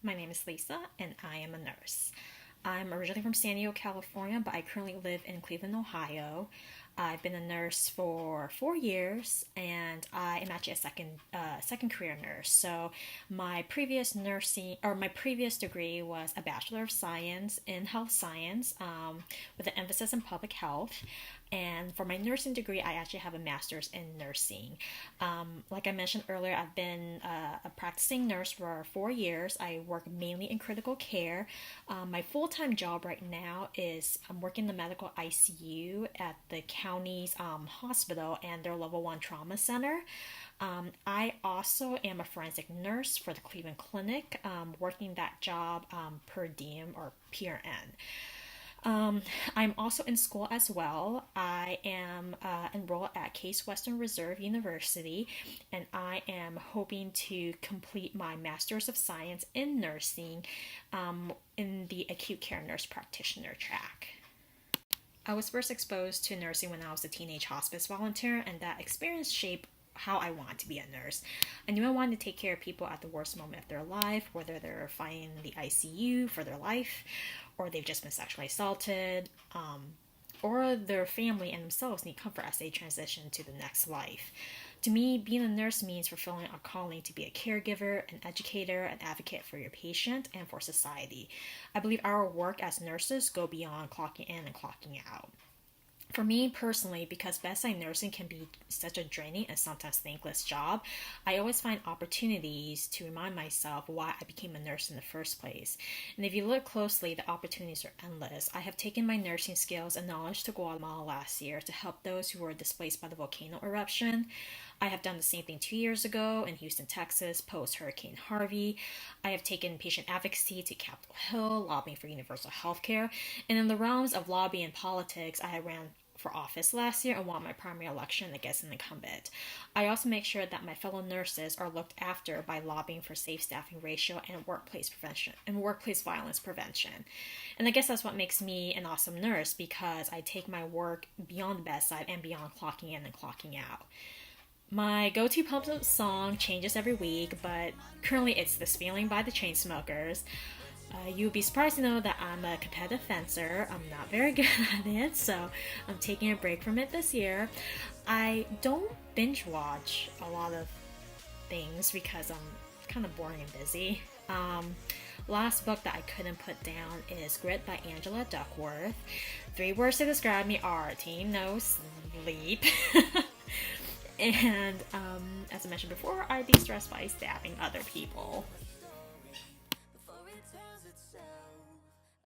My name is Lisa, and I am a nurse. I'm originally from San Diego, California, but I currently live in Cleveland, Ohio. I've been a nurse for 4 years, and I am actually a second career nurse. So my previous degree was a Bachelor of Science in Health Science, with an emphasis in public health. And for my nursing degree, I actually have a master's in nursing. Like I mentioned earlier, I've been a practicing nurse for 4 years. I work mainly in critical care. My full time job right now is I'm working in the medical ICU at the county's hospital and their level one trauma center. I also am a forensic nurse for the Cleveland Clinic, working that job per diem or PRN. I'm also in school as well. I am enrolled at Case Western Reserve University, and I am hoping to complete my Master's of Science in Nursing in the acute care nurse practitioner track. I was first exposed to nursing when I was a teenage hospice volunteer, and that experience shaped how I want to be a nurse. I knew I wanted to take care of people at the worst moment of their life, whether they're fighting in the ICU for their life, or they've just been sexually assaulted, or their family and themselves need comfort as they transition to the next life. To me, being a nurse means fulfilling a calling to be a caregiver, an educator, an advocate for your patient and for society. I believe our work as nurses go beyond clocking in and clocking out. For me personally, because bedside nursing can be such a draining and sometimes thankless job, I always find opportunities to remind myself why I became a nurse in the first place. And if you look closely, the opportunities are endless. I have taken my nursing skills and knowledge to Guatemala last year to help those who were displaced by the volcano eruption. I have done the same thing 2 years ago in Houston, Texas, post Hurricane Harvey. I have taken patient advocacy to Capitol Hill, lobbying for universal health care. And in the realms of lobby and politics, I ran for office last year and won my primary election against an incumbent. I also make sure that my fellow nurses are looked after by lobbying for safe staffing ratio and workplace prevention and workplace violence prevention. And I guess that's what makes me an awesome nurse, because I take my work beyond the bedside and beyond clocking in and clocking out. My go-to pump up song changes every week, but currently it's This Feeling by the Chainsmokers. You'd be surprised to know that I'm a competitive fencer. I'm not very good at it, so I'm taking a break from it this year. I don't binge watch a lot of things because I'm kind of boring and busy. Last book that I couldn't put down is Grit by Angela Duckworth. 3 words to describe me are team no sleep. And as I mentioned before, I de-stress by stabbing other people.